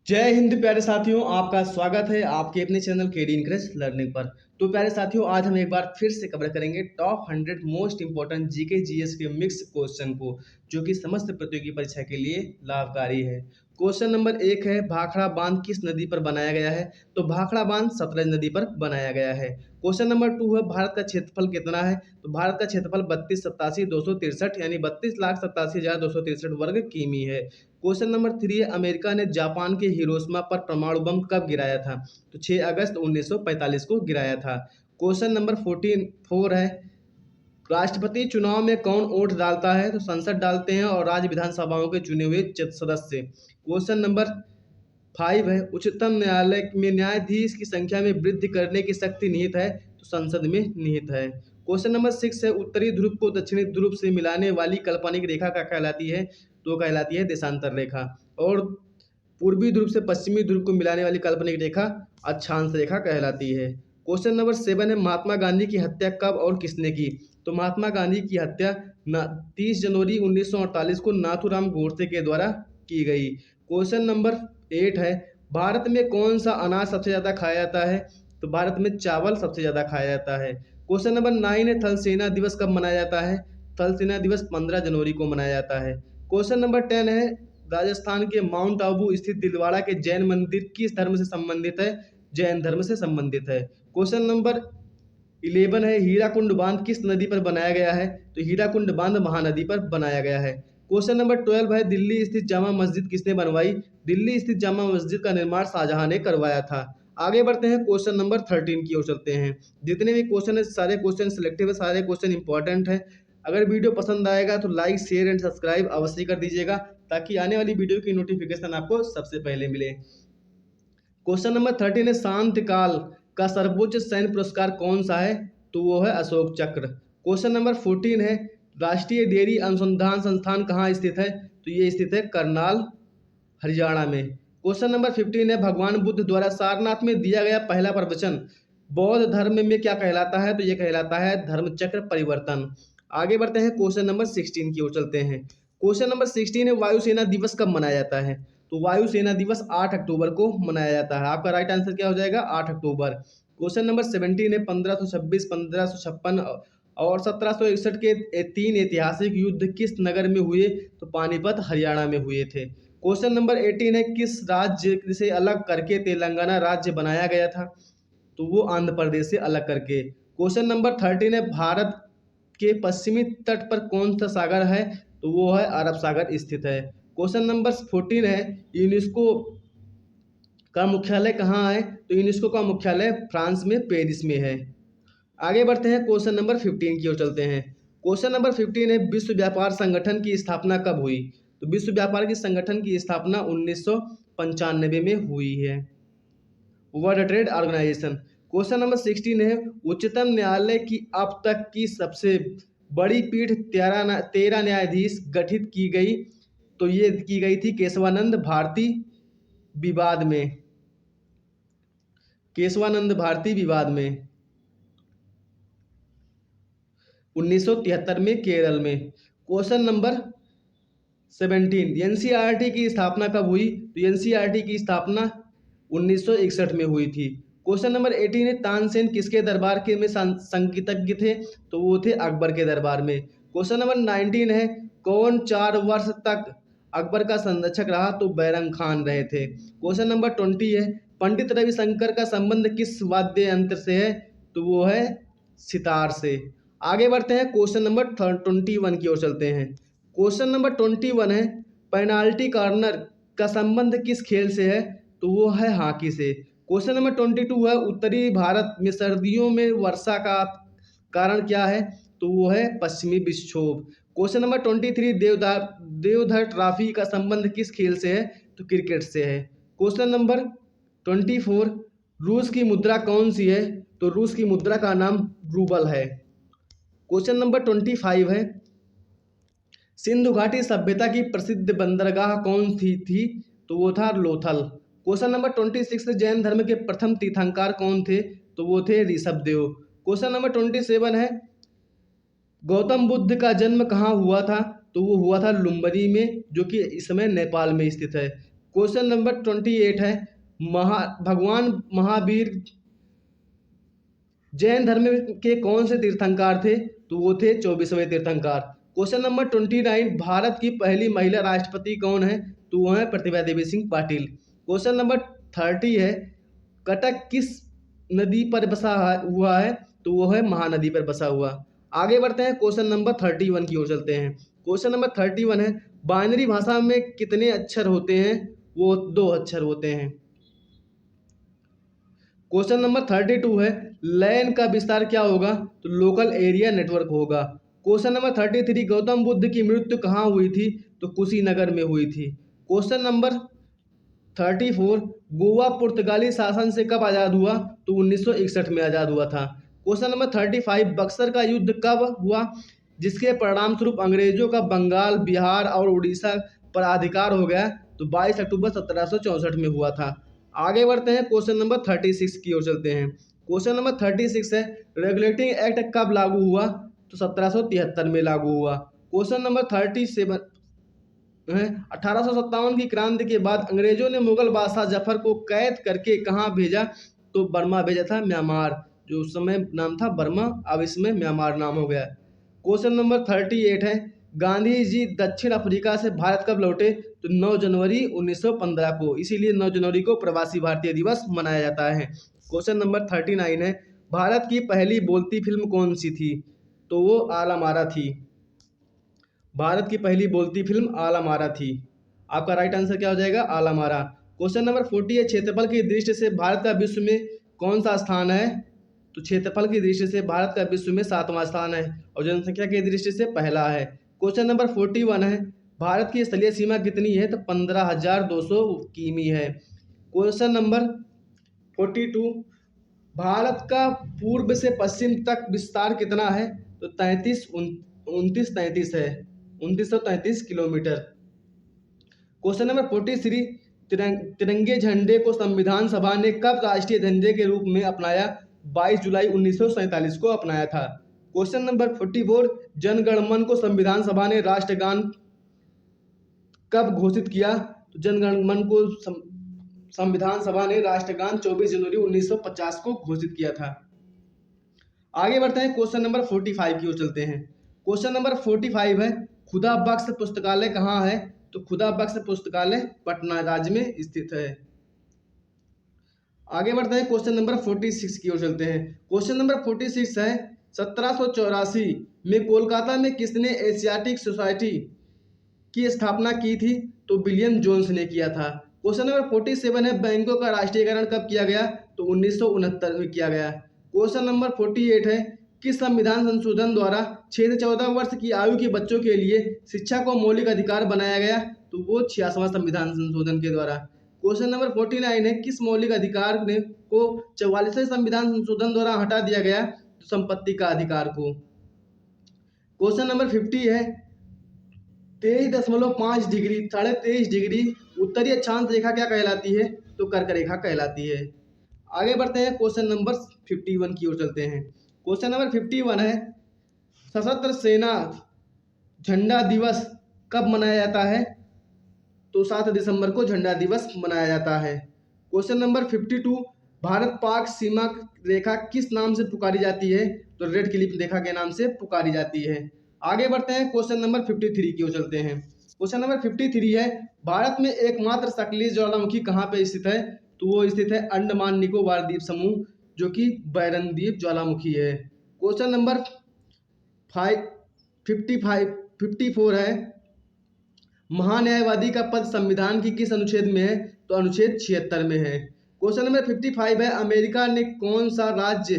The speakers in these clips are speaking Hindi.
जय हिंद प्यारे साथियों, आपका स्वागत है आपके अपने चैनल केडी इंक्रेज लर्निंग पर। तो प्यारे साथियों, आज हम एक बार फिर से कवर करेंगे top 100 most important GK GS के मिक्स क्वेश्चन को, जो कि समस्त प्रतियोगी परीक्षा के लिए लाभकारी है। क्वेश्चन नंबर 1 है, भाखड़ा बांध किस नदी पर बनाया गया है? तो भाखड़ा बांध सतलज नदी पर बनाया गया है। क्वेश्चन नंबर 2 है, भारत का क्षेत्रफल कितना है? तो भारत का क्षेत्रफल 32,87,263 यानी 32,87,263 वर्ग किमी है। क्वेश्चन नंबर 3 है, अमेरिका ने जापान के हिरोशिमा पर परमाणु बम कब गिराया था? तो 6 अगस्त 1945 को गिराया था। क्वेश्चन नंबर 4 है, राष्ट्रपति चुनाव में कौन वोट डालता है? तो संसद डालते हैं और राज्य विधानसभाओं के चुने हुए सदस्य। क्वेश्चन नंबर 5 है, उच्चतम न्यायालय में न्यायाधीश की संख्या में वृद्धि करने की शक्ति निहित है? तो संसद में निहित है। क्वेश्चन नंबर 6 है, उत्तरी ध्रुव को दक्षिणी ध्रुव से मिलाने वाली काल्पनिक रेखा क्या कहलाती है? तो कहलाती है देशांतर रेखा। और पूर्वी ध्रुव से पश्चिमी ध्रुव को मिलाने वाली काल्पनिक रेखा अक्षांश रेखा कहलाती है। क्वेश्चन नंबर 7 है, महात्मा गांधी की हत्या कब और किसने की? तो महात्मा गांधी की हत्या 30 जनवरी 1948 को नाथूराम गोडसे के द्वारा की गई। क्वेश्चन नंबर 8 है, भारत में कौन सा अनाज सबसे ज्यादा खाया जाता है? तो भारत में चावल सबसे ज्यादा खाया जाता है। क्वेश्चन नंबर 9 है, थल सेना दिवस कब मनाया जाता है? थल सेना दिवस 15 जनवरी को मनाया जाता है। क्वेश्चन नंबर 10 है, राजस्थान के माउंट आबू स्थित दिलवाड़ा के जैन मंदिर किस धर्म से संबंधित है? जैन धर्म से संबंधित है। क्वेश्चन नंबर 11 है, हीराकुंड बांध किस नदी पर बनाया गया है? तो हीराकुंड बांध महानदी पर बनाया गया है। क्वेश्चन नंबर 12 है, दिल्ली स्थित जामा मस्जिद किसने बनवाई? दिल्ली स्थित जामा मस्जिद का निर्माण शाहजहां ने करवाया था। आगे बढ़ते हैं, क्वेश्चन नंबर 13 की ओर चलते हैं। जितने भी क्वेश्चन है सारे क्वेश्चन सिलेक्टिव है, सारे क्वेश्चन इंपॉर्टेंट है। अगर वीडियो पसंद आएगा तो लाइक शेयर एंड सब्सक्राइब अवश्य कर दीजिएगा, ताकि आने वाली वीडियो की नोटिफिकेशन आपको सबसे पहले मिले। क्वेश्चन नंबर 13 है, शांति काल का सर्वोच्च सैन्य पुरस्कार कौन सा है? तो वो है अशोक चक्र। क्वेश्चन नंबर 14 है, राष्ट्रीय डेयरी अनुसंधान संस्थान कहाँ स्थित है? तो ये स्थित है करनाल, हरियाणा में। क्वेश्चन नंबर 15 है, भगवान बुद्ध द्वारा सारनाथ में दिया गया पहला प्रवचन बौद्ध धर्म में क्या कहलाता है? तो ये कहलाता है धर्म चक्र परिवर्तन। आगे बढ़ते हैं, क्वेश्चन नंबर 16 की ओर चलते हैं। क्वेश्चन नंबर 16 है, वायुसेना दिवस कब मनाया जाता है? तो वायुसेना दिवस 8 अक्टूबर को मनाया जाता है। आपका राइट आंसर क्या हो जाएगा? 8 अक्टूबर। क्वेश्चन नंबर 17 है, 1526, 1556 और 1761 के 3 ऐतिहासिक युद्ध किस नगर में हुए? तो पानीपत हरियाणा में हुए थे। क्वेश्चन नंबर 18 है, किस राज्य से अलग करके तेलंगाना राज्य बनाया गया था? तो वो आंध्र प्रदेश से अलग करके। क्वेश्चन नंबर 13 है, भारत के पश्चिमी तट पर कौन सा सागर है? तो वो है अरब सागर स्थित है। क्वेश्चन नंबर 14 है, यूनेस्को का मुख्यालय कहाँ है? तो यूनेस्को का मुख्यालय फ्रांस में पेरिस में है। आगे बढ़ते हैं, क्वेश्चन नंबर 15 की ओर चलते हैं। क्वेश्चन नंबर 15 है, विश्व व्यापार संगठन की स्थापना कब हुई? तो विश्व व्यापार की संगठन की स्थापना 1995 में हुई है, World Trade Organization. Question number 16 है, उच्चतम न्यायालय की अब तक की सबसे बड़ी पीठ 13 न्यायाधीश गठित की गई। तो ये की गई थी केशवानंद भारती विवाद में, केशवानंद भारती विवाद में 1973 में केरल में। क्वेश्चन नंबर 17, एनसीईआरटी की स्थापना कब हुई? तो एनसीईआरटी की स्थापना 1961 में हुई थी। क्वेश्चन नंबर 18 है, तानसेन किसके दरबार के में संगीतज्ञ थे? तो वो थे अकबर के दरबार में। क्वेश्चन नंबर 19 है, कौन 4 वर्ष तक अकबर का संरक्षक रहा? तो बैरम खान रहे थे। क्वेश्चन नंबर 20 है, पंडित रविशंकर का संबंध किस वाद्य यंत्र से है? तो वो है सितार से। आगे बढ़ते हैं, क्वेश्चन नंबर 21 की ओर चलते हैं। क्वेश्चन नंबर 21 है, पेनाल्टी कॉर्नर का संबंध किस खेल से है? तो वो है हॉकी से। क्वेश्चन नंबर 22 है, उत्तरी भारत में सर्दियों में वर्षा का कारण क्या है? तो वो है पश्चिमी विक्षोभ। क्वेश्चन नंबर 23, देवधर ट्रॉफी का संबंध किस खेल से है? तो क्रिकेट से है। क्वेश्चन नंबर 24, रूस की मुद्रा कौन सी है? तो रूस की मुद्रा का नाम रूबल है। क्वेश्चन नंबर 25 है, सिंधु घाटी सभ्यता की प्रसिद्ध बंदरगाह कौन सी थी? तो वो था लोथल। क्वेश्चन नंबर 26, जैन धर्म के प्रथम तीर्थंकर कौन थे? तो वो थे ऋषभदेव। क्वेश्चन नंबर 27 है, गौतम बुद्ध का जन्म कहाँ हुआ था? तो वो हुआ था लुम्बिनी में, जो कि इस समय नेपाल में स्थित है। क्वेश्चन नंबर 28 है भगवान महावीर जैन धर्म के कौन से तीर्थंकर थे? तो वो थे 24वें तीर्थंकर। क्वेश्चन नंबर 29, भारत की पहली महिला राष्ट्रपति कौन है? तो वो है प्रतिभा देवी सिंह पाटिल। क्वेश्चन नंबर 30 है कटक किस नदी पर बसा हुआ है? तो वो है महानदी पर बसा हुआ। आगे बढ़ते हैं, क्वेश्चन नंबर 31 की ओर चलते हैं। क्वेश्चन नंबर 31 है बाइनरी भाषा में कितने अक्षर होते हैं? वो 2 अक्षर होते हैं। क्वेश्चन नंबर 32 है लैन का विस्तार क्या होगा? तो लोकल एरिया नेटवर्क होगा। क्वेश्चन नंबर 33 गौतम बुद्ध की मृत्यु कहाँ हुई थी? तो कुशीनगर में हुई थी। क्वेश्चन नंबर 34 गोवा पुर्तगाली शासन से कब आज़ाद हुआ? तो 1961 में आज़ाद हुआ था। क्वेश्चन नंबर 35 बक्सर का युद्ध कब हुआ जिसके परिणाम स्वरूप अंग्रेजों का बंगाल, बिहार और उड़ीसा पर अधिकार हो गया? तो 22 अक्टूबर 1764 में हुआ था। आगे बढ़ते हैं, क्वेश्चन नंबर 36 की ओर चलते हैं। क्वेश्चन नंबर 36 है रेगुलेटिंग एक्ट कब लागू हुआ? तो 1773 में लागू हुआ। क्वेश्चन नंबर 37 है 1857 की क्रांति के बाद अंग्रेजों ने मुगल बादशाह जफर को कैद करके कहाँ भेजा? तो बर्मा भेजा था, म्यांमार, जो उस समय नाम था बर्मा, अब इसमें म्यांमार नाम हो गया। क्वेश्चन नंबर 38 है गांधी जी दक्षिण अफ्रीका से भारत कब लौटे? तो 9 जनवरी 1915 को, इसीलिए 9 जनवरी को प्रवासी भारतीय दिवस मनाया जाता है। क्वेश्चन नंबर 39 है भारत की पहली बोलती फिल्म कौन सी थी? तो वो आलम आरा थी। भारत की पहली बोलती फिल्म आलम आरा थी। आपका राइट आंसर क्या हो जाएगा? आलम आरा। क्वेश्चन नंबर 40 है क्षेत्रफल की दृष्टि से भारत का विश्व में कौन सा स्थान है? तो क्षेत्रफल की दृष्टि से भारत का विश्व में 7वां स्थान है और जनसंख्या की दृष्टि से पहला है। क्वेश्चन नंबर 41 है भारत की स्थलीय सीमा कितनी है? तो 15,200 किमी है। क्वेश्चन नंबर 42 भारत का पूर्व से पश्चिम तक विस्तार कितना है? तो 2933 है, 2933 किलोमीटर। क्वेश्चन नंबर 43 तिरंगे झंडे को संविधान सभा ने कब राष्ट्रीय झंडे के रूप में अपनाया? 22 जुलाई 1947 को अपनाया था। क्वेश्चन नंबर 44 जन गण मन को संविधान सभा ने राष्ट्रगान कब घोषित किया? तो जन गण मन को संविधान सभा ने राष्ट्रगान 24 जनवरी 1950 को घोषित किया था। आगे बढ़ते हैं, क्वेश्चन नंबर 45 की ओर चलते हैं। क्वेश्चन नंबर 45 है खुदा बख्श पुस्तकालय कहाँ है? तो खुदा बख्श पुस्तकालय पटना राज्य में स्थित है। आगे बढ़ते हैं, क्वेश्चन नंबर 46 की ओर चलते हैं। क्वेश्चन नंबर 46 है 1784 में कोलकाता में किसने एशियाटिक सोसाइटी की स्थापना की थी? तो विलियम जोन्स ने किया था। क्वेश्चन नंबर 47 है बैंकों का राष्ट्रीयकरण कब किया गया? तो 1969 में किया गया। क्वेश्चन नंबर 48 है किस संविधान संशोधन द्वारा 6 से 14 वर्ष की आयु के बच्चों के लिए शिक्षा को मौलिक अधिकार बनाया गया? तो वो 86वां संविधान संशोधन के द्वारा। क्वेश्चन नंबर 49 है किस मौलिक अधिकार ने को 44वें संविधान संशोधन द्वारा हटा दिया गया? तो संपत्ति का अधिकार को। क्वेश्चन नंबर 50 है 23.5 डिग्री 23.5 डिग्री उत्तरीय अक्षांश रेखा क्या कहलाती है? तो कर्क रेखा कहलाती है। आगे बढ़ते हैं, क्वेश्चन नंबर 51 की ओर चलते हैं। क्वेश्चन नंबर 51 है सशस्त्र सेना झंडा दिवस कब मनाया जाता है? तो 7 दिसंबर को झंडा दिवस मनाया जाता है। क्वेश्चन नंबर 52 भारत पाक सीमा रेखा किस नाम से पुकारी जाती है? तो रेड क्लिफ रेखा के नाम से पुकारी जाती है। आगे बढ़ते हैं, क्वेश्चन नंबर 53 की ओर चलते हैं। क्वेश्चन नंबर 53 है भारत में एकमात्र सक्रिय ज्वालामुखी कहाँ पे स्थित है? तो वो स्थित है अंडमान निकोबार द्वीप समूह, जो कि बैरन द्वीप ज्वालामुखी है। क्वेश्चन नंबर 54 है महान्यायवादी का पद संविधान की किस अनुच्छेद में है? तो अनुच्छेद 76 में है। क्वेश्चन नंबर 55 है अमेरिका ने कौन सा राज्य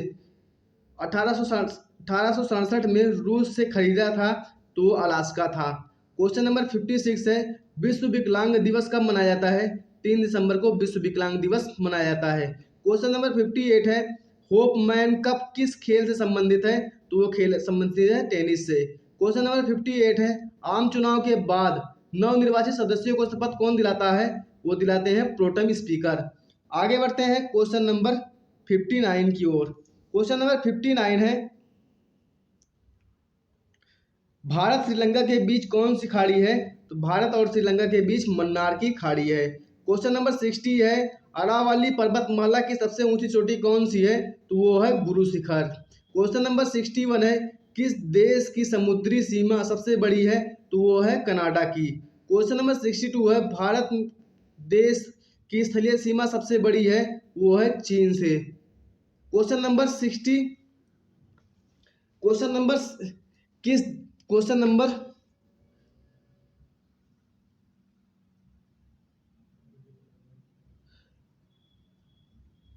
1867 में रूस से खरीदा था? तो अलास्का था। क्वेश्चन नंबर 56 है विश्व विकलांग दिवस कब मनाया जाता है? 3 दिसंबर को विश्व विकलांग दिवस मनाया जाता है। क्वेश्चन नंबर 58 है होप मैन कप किस खेल से संबंधित है? तो वो खेल संबंधित है टेनिस से। क्वेश्चन नंबर 58 है आम चुनाव के बाद नवनिर्वाचित सदस्यों को शपथ कौन दिलाता है? वो दिलाते हैं प्रोटेम स्पीकर। आगे बढ़ते हैं, क्वेश्चन नंबर 59 की ओर। क्वेश्चन नंबर 59 है भारत श्रीलंका के बीच कौन सी खाड़ी है? तो भारत और श्रीलंका के बीच मन्नार की खाड़ी है। क्वेश्चन नंबर 60 है, अरावली पर्वतमाला की सबसे ऊंची चोटी कौन सी है? तो वो है गुरु शिखर। क्वेश्चन नंबर 61 है, किस देश की समुद्री सीमा सबसे बड़ी है? तो वो है कनाडा की। क्वेश्चन नंबर 62 है, भारत देश की स्थलीय सीमा सबसे बड़ी है? वो है चीन से। क्वेश्चन नंबर 60, क्वेश्चन नंबर किस क्वेश्चन नंबर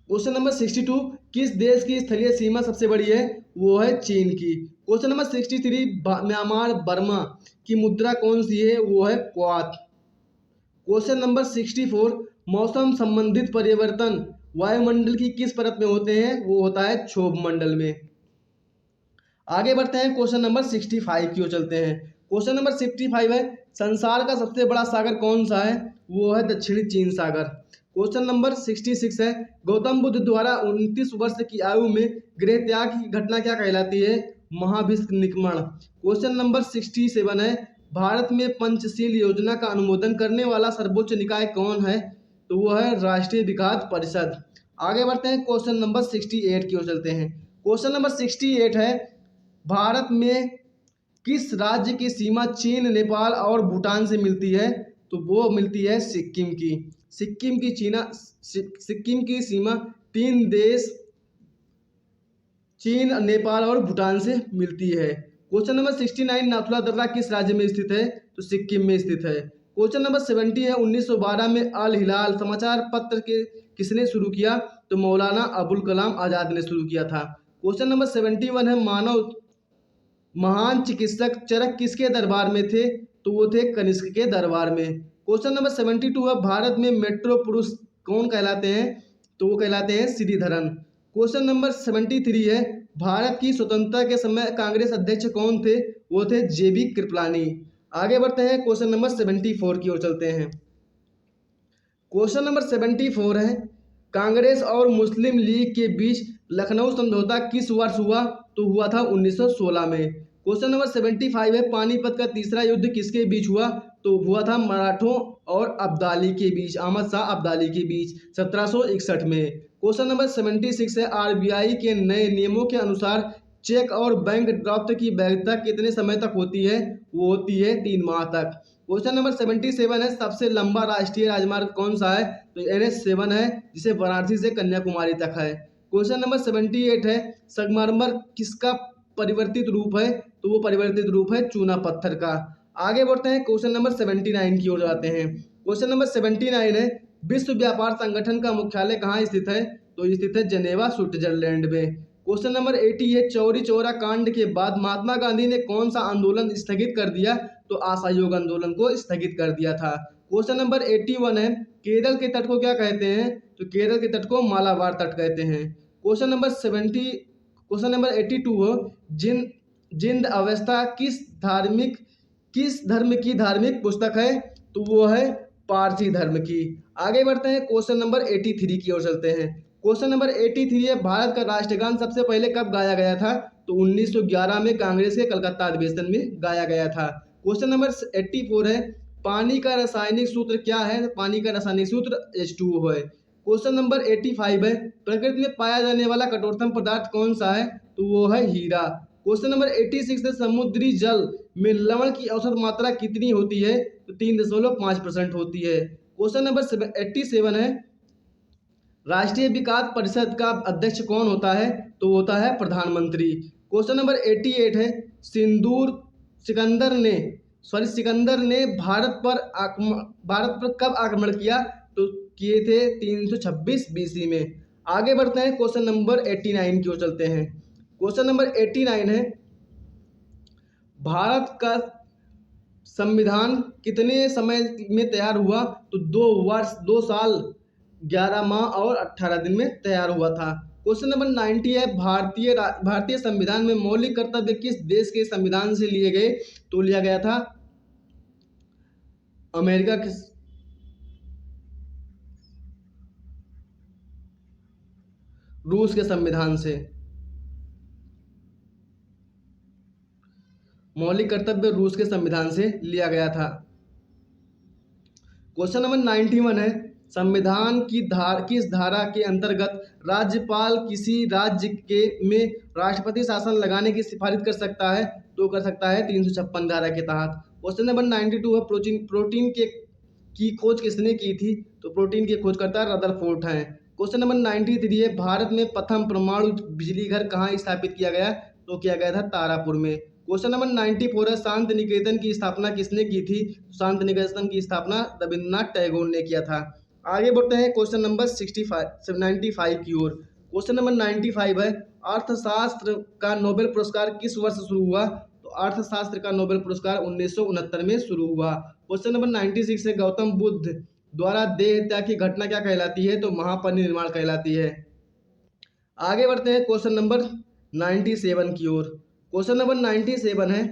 क्वेश्चन नंबर 62, किस देश की स्थलीय सीमा सबसे बड़ी है? वो है चीन की। क्वेश्चन नंबर 63, म्यांमार बर्मा की मुद्रा कौन सी है? वो है क्वात। क्वेश्चन नंबर 64, मौसम संबंधित परिवर्तन वायुमंडल की किस परत में होते हैं? वो होता है क्षोभ मंडल में। आगे बढ़ते हैं, क्वेश्चन नंबर 65 की ओर चलते हैं। क्वेश्चन नंबर 65 है, संसार का सबसे बड़ा सागर कौन सा है? वो है दक्षिणी चीन सागर। क्वेश्चन नंबर 66 है, गौतम बुद्ध द्वारा 29 वर्ष की आयु में गृह त्याग की घटना क्या कहलाती है? महाभिनिष्क्रमण। क्वेश्चन नंबर 67 है, भारत में पंचशील योजना का अनुमोदन करने वाला सर्वोच्च निकाय कौन है? तो वो है राष्ट्रीय विकास परिषद। आगे बढ़ते हैं, क्वेश्चन नंबर 68 की ओर चलते हैं। क्वेश्चन नंबर 68 है, भारत में किस राज्य की सीमा चीन, नेपाल और भूटान से मिलती है? तो वो मिलती है सिक्किम की। सिक्किम की सीमा तीन देश चीन, नेपाल और भूटान से मिलती है। क्वेश्चन नंबर 69, नाथुला दर्रा किस राज्य में स्थित है? तो सिक्किम में स्थित है। क्वेश्चन नंबर 70 है, 1912 में अल हिलाल समाचार पत्र के किसने शुरू किया? तो मौलाना अबुल कलाम आजाद ने शुरू किया था। क्वेश्चन नंबर 71 है, मानव महान चिकित्सक चरक किसके दरबार में थे? तो वो थे कनिष्क के दरबार में। क्वेश्चन नंबर 72 है, भारत में मेट्रो पुरुष कौन कहलाते हैं? तो वो कहलाते हैं श्रीधरन। क्वेश्चन नंबर 73 है, भारत की स्वतंत्रता के समय कांग्रेस अध्यक्ष कौन थे? वो थे जेबी कृपलानी। आगे बढ़ते हैं, क्वेश्चन नंबर 74 की ओर चलते हैं। क्वेश्चन नंबर 74 है, कांग्रेस और मुस्लिम लीग के बीच लखनऊ समझौता किस वर्ष हुआ? तो हुआ था 1916 में। क्वेश्चन नंबर 75 है, पानीपत का तीसरा युद्ध किसके बीच हुआ? तो हुआ था मराठों और अब्दाली के बीच, अहमद शाह अब्दाली के बीच 1761 में। क्वेश्चन नंबर 76 है, आरबीआई के नए नियमों के अनुसार चेक और बैंक ड्राफ्ट की वैधता कितने समय तक होती है? वो होती है 3 माह तक। क्वेश्चन नंबर 77 है, सबसे लंबा राष्ट्रीय राजमार्ग कौन सा है? तो NH7 है, जिसे वाराणसी से कन्याकुमारी तक है। क्वेश्चन नंबर 78 है, संगमरमर किसका परिवर्तित रूप है? तो वो परिवर्तित रूप है चूना पत्थर का। आगे बढ़ते हैं, क्वेश्चन नंबर 79 की ओर जाते हैं। क्वेश्चन नंबर 79 है, विश्व व्यापार संगठन का मुख्यालय कहाँ स्थित है? तो स्थित है जेनेवा, स्विट्जरलैंड में। क्वेश्चन नंबर 80 है, चौरी चौरा कांड के बाद महात्मा गांधी ने कौन सा आंदोलन स्थगित कर दिया? तो असहयोग आंदोलन को स्थगित कर दिया था। क्वेश्चन नंबर 81 है, केरल के तट को क्या कहते हैं? तो केरल के तट को मालाबार तट कहते हैं। क्वेश्चन नंबर 82 हो, जिंद अवस्था किस धर्म की धार्मिक पुस्तक है? तो वो है पारसी धर्म की। आगे बढ़ते हैं, क्वेश्चन नंबर 83 की ओर चलते हैं। क्वेश्चन नंबर 83 है, भारत का राष्ट्रगान सबसे पहले कब गाया गया था? तो 1911 में कांग्रेस के कलकत्ता अधिवेशन में गाया गया था। क्वेश्चन नंबर 84 है, पानी का रासायनिक सूत्र क्या है? पानी का रासायनिक सूत्र H2O है। क्वेश्चन नंबर 85 है, प्रकृति में पाया जाने वाला कठोरतम पदार्थ कौन सा है? तो वो है हीरा। क्वेश्चन नंबर 86 है, समुद्री जल में लवण की औसत मात्रा कितनी होती है? तो 3.5% होती है। क्वेश्चन नंबर 87 है, राष्ट्रीय विकास परिषद का अध्यक्ष कौन होता है? तो होता है प्रधानमंत्री। क्वेश्चन नंबर 88 है, सिकंदर ने भारत पर कब आक्रमण किया? तो किए थे 326 BC में। आगे बढ़ते हैं, क्वेश्चन नंबर 89 की ओर चलते हैं। क्वेश्चन नंबर 89 है, भारत का संविधान कितने समय में तैयार हुआ? तो 2 साल 11 माह और 18 दिन में तैयार हुआ था। क्वेश्चन नंबर 90 है, भारतीय संविधान में मौलिक कर्तव्य किस देश के संविधान से लिए गए? तो लिया गया था अमेरिका के रूस के संविधान से। मौलिक कर्तव्य रूस के संविधान से लिया गया था। क्वेश्चन नंबर 91 है, संविधान की किस धारा के अंतर्गत राज्यपाल किसी राज्य के में राष्ट्रपति शासन लगाने की सिफारिश कर सकता है? तो कर सकता है 356 धारा के तहत। क्वेश्चन नंबर 92 है, प्रोटीन प्रोटीन के की खोज किसने की थी? तो प्रोटीन की खोजकर्ता रदरफोर्ड हैं। क्वेश्चन नंबर 93 है, भारत में प्रथम परमाणु बिजली घर कहाँ स्थापित किया गया? तो किया गया था तारापुर में। क्वेश्चन नंबर 94 है, शांति निकेतन की स्थापना किसने की थी? शांति निकेतन की स्थापना रविन्द्रनाथ टैगोर ने किया था। आगे बढ़ते हैं क्वेश्चन नंबर 95 की ओर। क्वेश्चन नंबर 95 है, अर्थशास्त्र का नोबेल पुरस्कार किस वर्ष शुरू हुआ? तो अर्थशास्त्र का नोबेल पुरस्कार 1969 में शुरू हुआ। क्वेश्चन नंबर 96 है, गौतम बुद्ध द्वारा देह हत्या की घटना क्या कहलाती है? तो महापरिनिर्वाण कहलाती है। आगे बढ़ते हैं क्वेश्चन नंबर 97 की ओर। क्वेश्चन नंबर 97 है,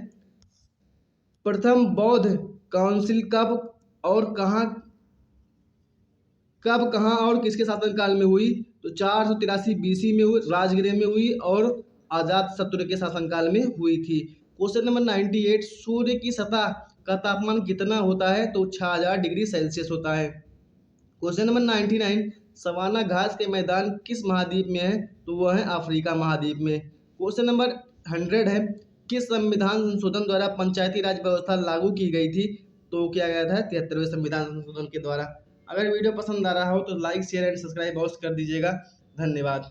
प्रथम बौद्ध काउंसिल कहाँ और किसके शासनकाल में हुई? तो 483 BC में हुई, राजगृह में हुई और अजातशत्रु के शासनकाल में हुई थी। क्वेश्चन नंबर 98, सूर्य की सतह का तापमान कितना होता है? तो 6000 डिग्री सेल्सियस होता है। क्वेश्चन नंबर 99, सवाना घास के मैदान किस महाद्वीप में है? तो वह है अफ्रीका महाद्वीप में। क्वेश्चन नंबर 100 है, किस संविधान संशोधन द्वारा पंचायती राज व्यवस्था लागू की गई थी? तो किया गया था 73वें संविधान संशोधन के द्वारा। अगर वीडियो पसंद आ रहा हो तो लाइक शेयर एंड सब्सक्राइब अवश्य कर दीजिएगा। धन्यवाद।